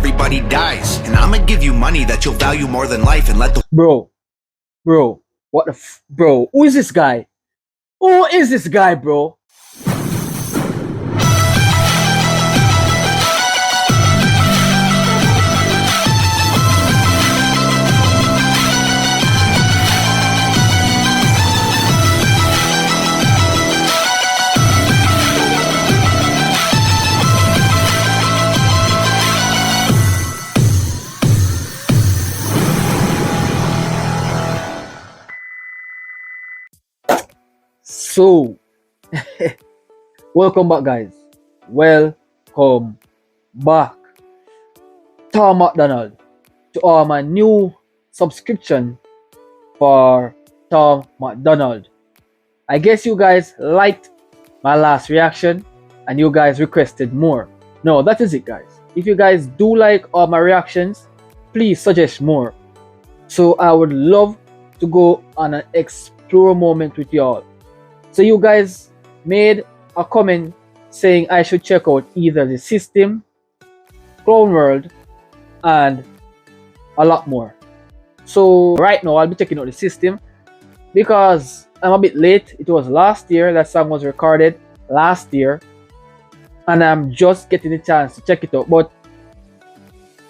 everybody dies. And I'ma give you money that you'll value more than life and let the Bro, what the bro? Who is this guy? Who is this guy, bro? So, welcome back, guys. Welcome back, Tom MacDonald, to my new subscription for Tom MacDonald. I guess you guys liked my last reaction and you guys requested more. No, that is it, guys. If you guys do like all my reactions, please suggest more. So I would love to go on an explore moment with y'all. So you guys made a comment saying I should check out either the system, Clown World, and a lot more. So right now I'll be checking out the system because I'm a bit late. It was last year, that song was recorded last year, and I'm just getting the chance to check it out. But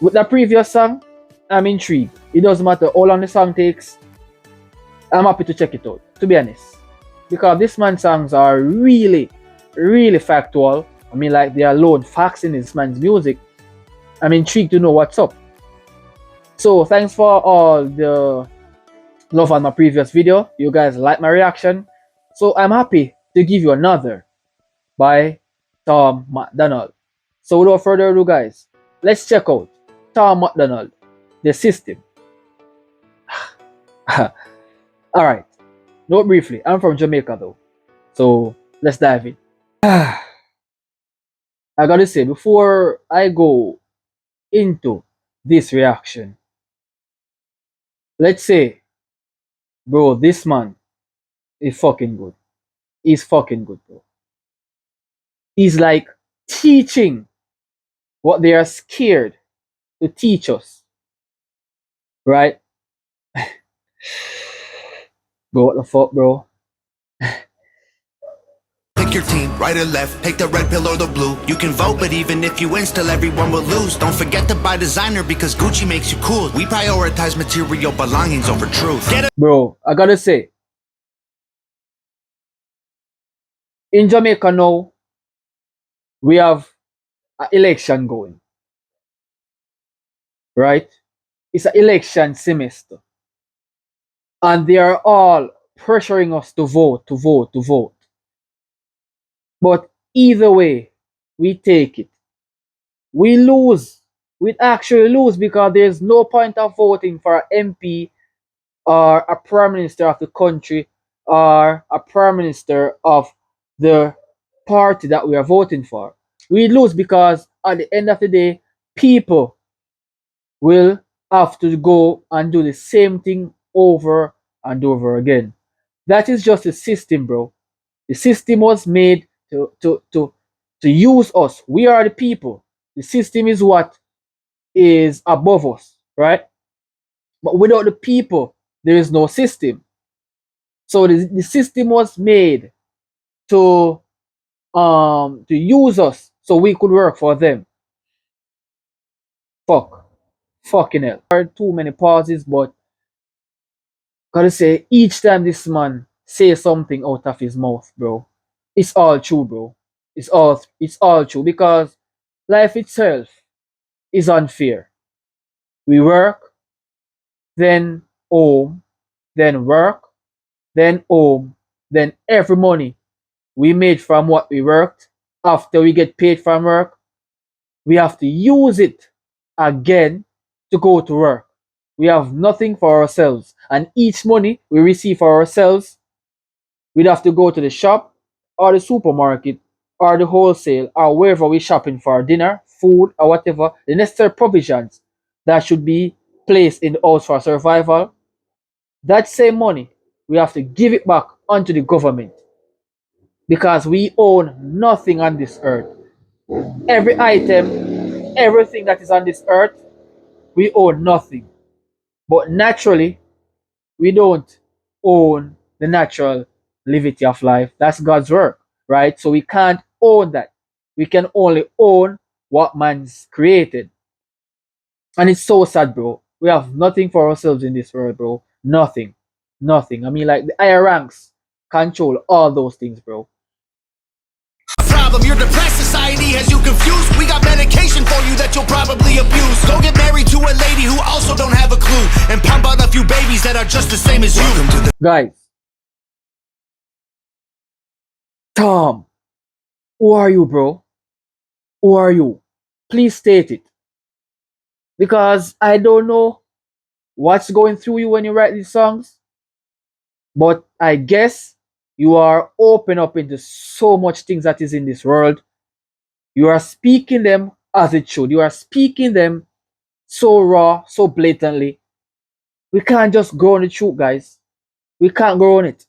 with the previous song, I'm intrigued. It doesn't matter how long the song takes, I'm happy to check it out, to be honest. Because this man's songs are really, really factual. I mean, like, there are lone facts in this man's music. I'm intrigued to know what's up. So thanks for all the love on my previous video. You guys like my reaction. So I'm happy to give you another by Tom MacDonald. So without further ado, guys, let's check out Tom MacDonald, The System. Alright, note briefly, I'm from Jamaica though. So let's dive in. I gotta say, before I go into this reaction, let's say, bro, this man is fucking good. He's fucking good, bro. He's like teaching what they are scared to teach us. Right? Bro, what the fuck, bro? pick your team, right or left, take the red pill or the blue. You can vote, but even if you win, still everyone will lose. Don't forget to buy designer because Gucci makes you cool. We prioritize material belongings over truth. Bro, I gotta say, in Jamaica now, we have an election going. Right? It's an election semester. And they are all pressuring us to vote, to vote, to vote. But either way, we take it. We lose. We actually lose because there's no point of voting for an MP or a prime minister of the country or a prime minister of the party that we are voting for. We lose because at the end of the day, people will have to go and do the same thing over and over again. That is just the system, bro. The system was made to use us. We are the people. The system is what is above us, right? But without the people, there is no system. So the system was made to use us so we could work for them. Fucking hell. There are too many pauses, but gotta say, each time this man say something out of his mouth, bro, it's all true, bro. It's all true because life itself is unfair. We work, then home, then work, then home, then every money we made from what we worked, after we get paid from work, we have to use it again to go to work. We have nothing for ourselves. And each money we receive for ourselves, we'd have to go to the shop or the supermarket or the wholesale or wherever we're shopping for dinner, food, or whatever, the necessary provisions that should be placed in the house for survival. That same money, we have to give it back onto the government because we own nothing on this earth. Every item everything that is on this earth, we own nothing. But naturally, we don't own the natural levity of life. That's God's work, right? So we can't own that. We can only own what man's created. And it's so sad, bro. We have nothing for ourselves in this world, bro. Nothing. Nothing. I mean, like the higher ranks control all those things, bro. Problem, your depressed society has you confused. We got medication for you that you'll probably abuse. Go get married to a lady who also don't have a clue, and pump out a few babies that are just the same as you. Welcome to the Guys, Tom, who are you, bro? Who are you? Please state it. Because I don't know what's going through you when you write these songs, but I guess you are open up into so much things that is in this world. You are speaking them as it should. You are speaking them so raw, so blatantly. We can't just grow on the truth, guys. We can't grow on it.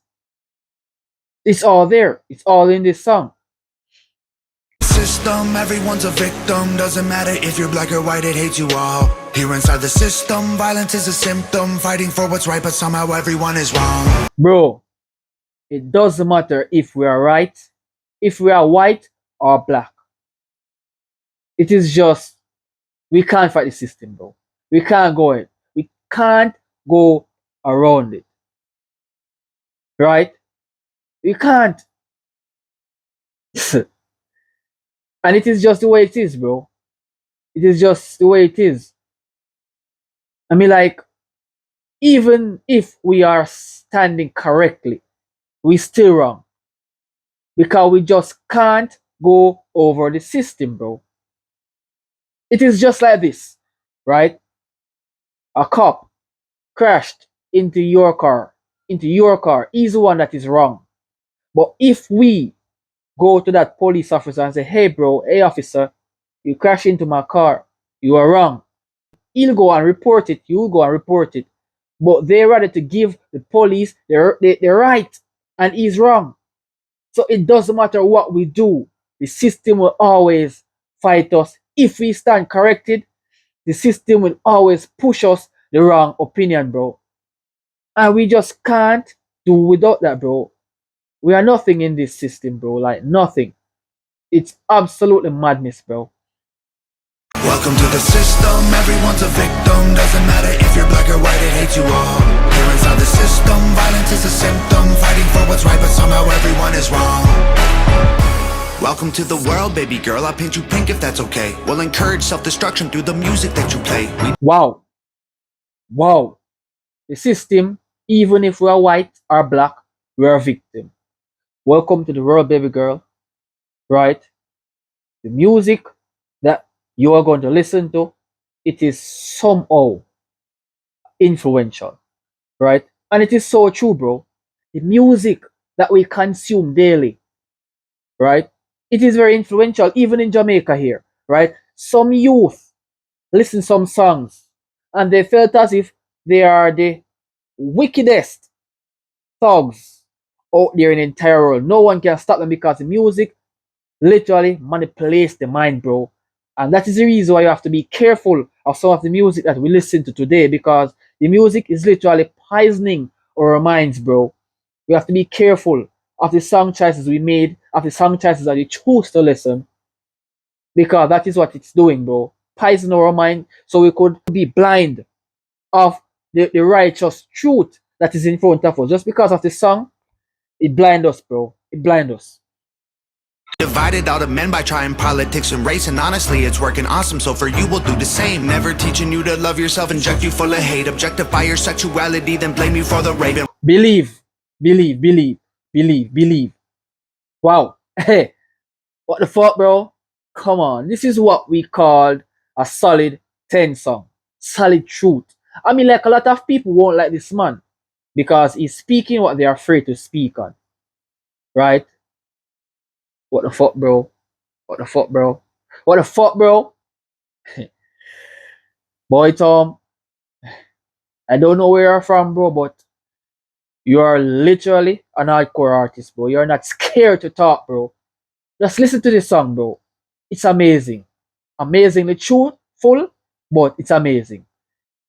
It's all there. It's all in this song. system. Everyone's a victim. Doesn't matter if you're black or white, it hates you all. Here inside the system, violence is a symptom. Fighting for what's right, but somehow everyone is wrong. Bro, it doesn't matter if we are right, if we are white or black. It is just we can't fight the system, bro. We can't go it. We can't go around it. Right? We can't. And it is just the way it is, bro. It is just the way it is. I mean, like, even if we are standing correctly, we still wrong. Because we just can't go over the system, bro. It is just like this, right? A cop crashed into your car, he's the one that is wrong. But if we go to that police officer and say, hey, bro, hey, officer, you crashed into my car, you are wrong. He'll go and report it, you'll go and report it. But they rather to give the police their right, and he's wrong. So it doesn't matter what we do, the system will always fight us. If we stand corrected, the system will always push us the wrong opinion, bro. And we just can't do without that, bro. We are nothing in this system, bro. Like nothing. It's absolutely madness, bro. Welcome to the system, everyone's a victim. Doesn't matter if you're black or white, it hates you all. Here inside the system, violence is a symptom. Fighting for what's right, but somehow everyone is wrong. Welcome to the world, baby girl. I'll paint you pink if that's okay. We'll encourage self-destruction through the music that you play. Wow. Wow. The system, even if we are white or black, we are a victim. Welcome to the world, baby girl. Right? The music that you are going to listen to, it is somehow influential. Right? And it is so true, bro. The music that we consume daily, right? It is very influential, even in Jamaica here, right? Some youth listen some songs and they felt as if they are the wickedest thugs out there in the entire world. No one can stop them because the music literally manipulates the mind, bro. And that is the reason why you have to be careful of some of the music that we listen to today, because the music is literally poisoning our minds, bro. We have to be careful of the song choices we made, of the song choices that we choose to listen, because that is what it's doing, bro. Poison our mind so we could be blind of the righteous truth that is in front of us. Just because of the song, it blind us, bro. It blind us. Divided out of men by trying politics and race, and honestly it's working awesome, so for you we'll do the same. Never teaching you to love yourself, inject you full of hate, objectify your sexuality, then blame you for the rape. Believe, believe, believe, believe, believe. Wow. Hey, what the fuck, bro? Come on. This is what we call a solid 10 song. Solid truth. I mean, like, a lot of people won't like this man because he's speaking what they're afraid to speak on. Right? What the fuck, bro? What the fuck, bro? What the fuck, bro? Boy, Tom, I don't know where you're from, bro, but you are literally an hardcore artist, bro. You're not scared to talk, bro. Just listen to this song, bro. It's amazing. amazingly truthful, but it's amazing.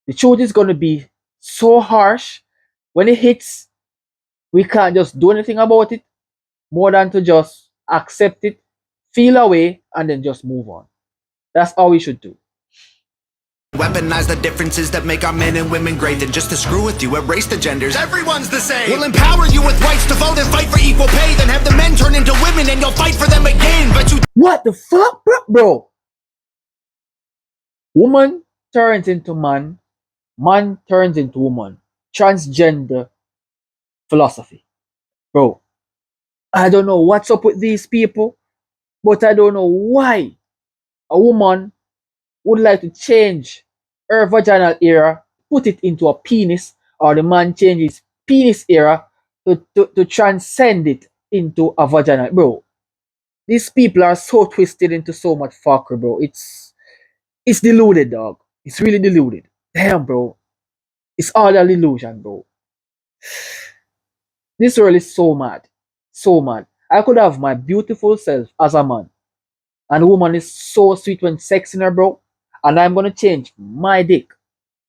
The truth is going to be so harsh. When it hits, we can't just do anything about it more than to just accept it, feel away, and then just move on. That's all we should do. Weaponize the differences that make our men and women great. Then just to screw with you, erase the genders. Everyone's the same. We'll empower you with rights to vote and fight for equal pay. Then have the men turn into women and you'll fight for them again. But you What the fuck, bro? Woman turns into man, man turns into woman. Transgender philosophy. Bro, I don't know what's up with these people, but I don't know why a woman would like to change her vaginal area, put it into a penis, or the man changes penis area to transcend it into a vaginal. Bro, these people are so twisted into so much fuckery, bro. It's deluded, dog. It's really deluded. Damn, bro. It's all a delusion, bro. This world is so mad. So mad. I could have my beautiful self as a man. And the woman is so sweet when sexing her, bro. And I'm gonna change my dick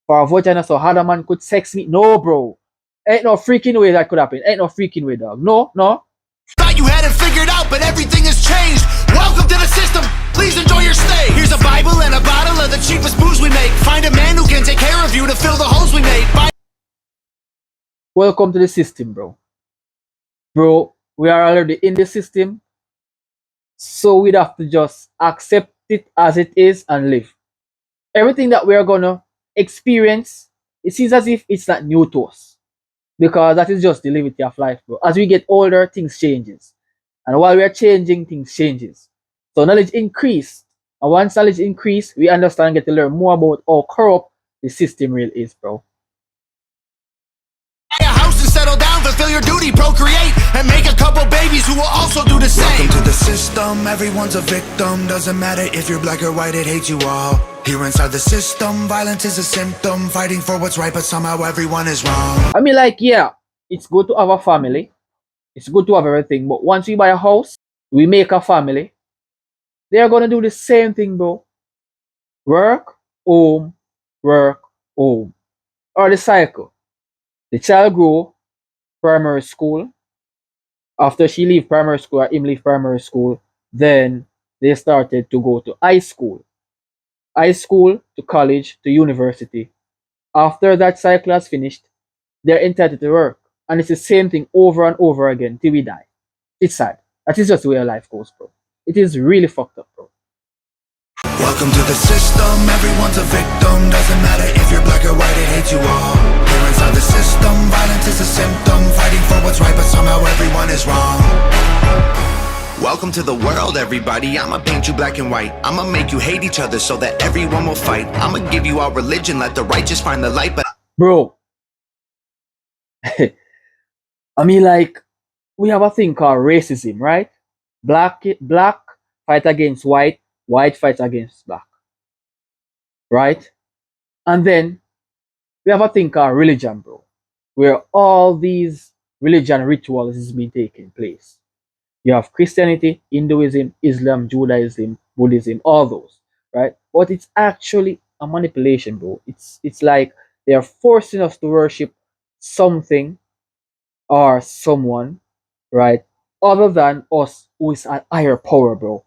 for a vagina so other man could sex me. No, bro. Ain't no freaking way that could happen. Ain't no freaking way, dog. No, no. thought you had it figured out, but everything has changed. Welcome to the system. Please enjoy your stay. Here's a Bible and a bottle of the cheapest booze we make. Find a man who can take care of you to fill the holes we made. Welcome to the system, bro. Bro, we are already in the system. So we'd have to just accept it as it is and live. Everything that we are gonna experience, it seems as if it's not new to us. Because that is just the liberty of life, bro. As we get older, things changes. And while we are changing, things changes. So knowledge increase. And once knowledge increase, we understand and get to learn more about how corrupt the system really is, bro. Buy a house and settle down, fulfill your duty, procreate, and make a couple babies who will also do the same. Welcome to the system, everyone's a victim. Doesn't matter if you're black or white, it hates you all. Here inside the system, violence is a symptom. Fighting for what's right, but somehow everyone is wrong. I mean, like, yeah, it's good to have a family. It's good to have everything. But once we buy a house, we make a family. They are gonna do the same thing, bro. Work, home, work, home. Or the cycle. The child grow primary school. After she leave primary school or him leave primary school, then they started to go to high school. High school to college to university. After that cycle has finished, they're entitled to work. And it's the same thing over and over again till we die. It's sad. That is just the way life goes, bro. It is really fucked up, bro. Welcome to the system, everyone's a victim. Doesn't matter if you're black or white, it hates you all. Here inside the system, violence is a symptom. Fighting for what's right, but somehow everyone is wrong. Welcome to the world, everybody. I'ma paint you black and white. I'ma make you hate each other so that everyone will fight. I'ma give you our religion, let the righteous find the light. But Bro, I mean, like, we have a thing called racism, right? Black fight against white, white fight against black, right? And then we have a thing called religion, bro, where all these religion rituals is being taking place. You have Christianity, Hinduism, Islam, Judaism, Buddhism, all those, right? But it's actually a manipulation, bro. It's like they are forcing us to worship something or someone, right? Other than us who is a higher power, bro.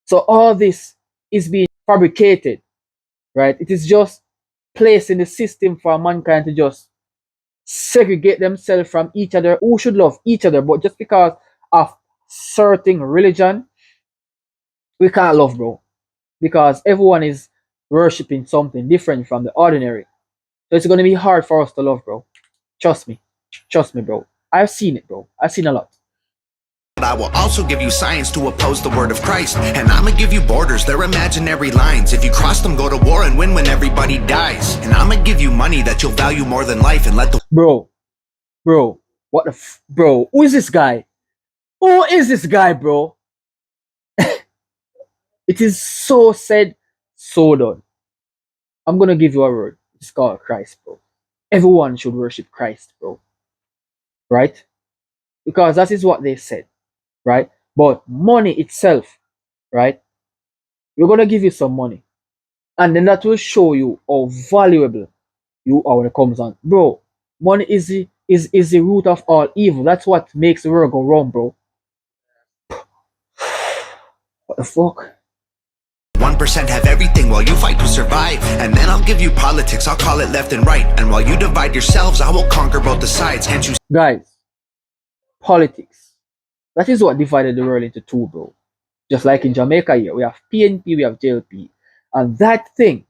So all this is being fabricated, right? It is just placed in the system for mankind to just segregate themselves from each other, who should love each other, but just because of certain religion, we can't love, bro. Because everyone is worshipping something different from the ordinary. So it's gonna be hard for us to love, bro. Trust me. Trust me, bro. I've seen it, bro. I've seen a lot. I will also give you science to oppose the word of Christ. And I'ma give you borders, they're imaginary lines. If you cross them, go to war and win when everybody dies. And I'ma give you money that you'll value more than life and let the Bro, what the bro? Who is this guy? Who is this guy, bro? It is so said, so done. I'm gonna give you a word. It's called Christ, bro. Everyone should worship Christ, bro. Right? Because that is what they said, right? But money itself, right? We're gonna give you some money. And then that will show you how valuable you are when it comes on. Bro, money is the root of all evil. That's what makes the world go wrong, bro. What the fuck? 1% have everything while you fight to survive. And then I'll give you politics, I'll call it left and right. And while you divide yourselves, I will conquer both the sides. Can't you Guys, politics. That is what divided the world into two, bro. Just like in Jamaica here, we have PNP, we have JLP. And that thing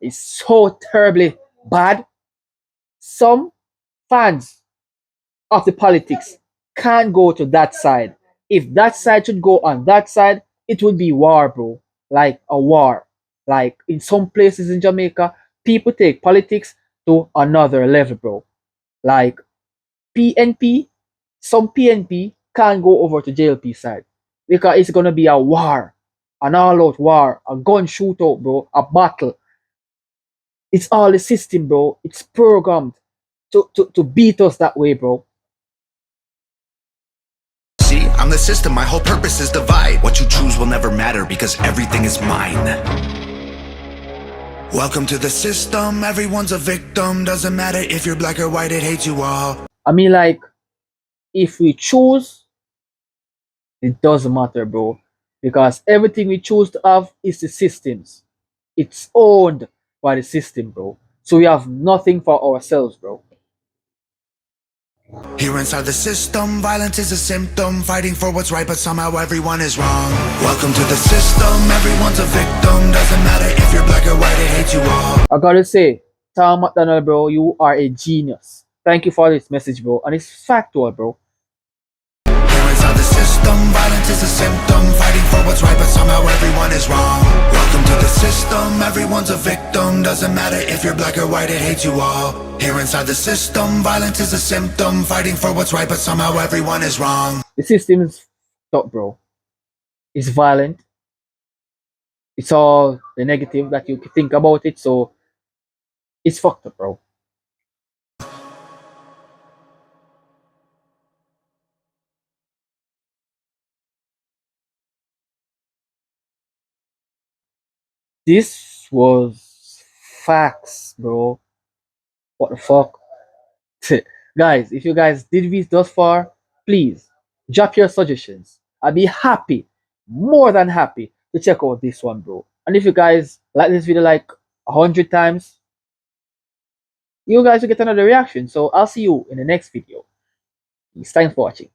is so terribly bad. Some fans of the politics can't go to that side. If that side should go on that side, it would be war, bro. Like a war. Like in some places in Jamaica, people take politics to another level, bro. Like PNP, some PNP can't go over to JLP side because it's gonna be a war, an all-out war, a gun shootout, bro, a battle. It's all the system, bro. It's programmed to beat us that way, bro. see? I'm the system, my whole purpose is divide. What you choose will never matter because everything is mine. Welcome to the system, everyone's a victim. Doesn't matter if you're black or white, it hates you all. I mean, like, if we choose, it doesn't matter, bro. Because everything we choose to have is the systems. It's owned by the system, bro. So we have nothing for ourselves, bro. Here inside the system, violence is a symptom. Fighting for what's right, but somehow everyone is wrong. Welcome to the system, everyone's a victim. Doesn't matter if you're black or white, it hates you all. I gotta say, Tom MacDonald, bro, you are a genius. Thank you for this message, bro. And it's factual, bro. Here inside the system, violence is a symptom. Fighting for what's right, but somehow everyone is wrong. Welcome to the system, everyone's a victim. Doesn't matter if you're black or white, it hates you all. Here inside the system, violence is a symptom. Fighting for what's right, but somehow everyone is wrong. The system is top, bro. It's violent. It's all the negative that you think about it. So it's fucked up, bro. This was facts, bro. What the fuck? Guys, if you guys did this thus far, please drop your suggestions. I'd be happy, more than happy, to check out this one, bro. And if you guys like this video like 100 times, you guys will get another reaction. So I'll see you in the next video. Thanks for watching.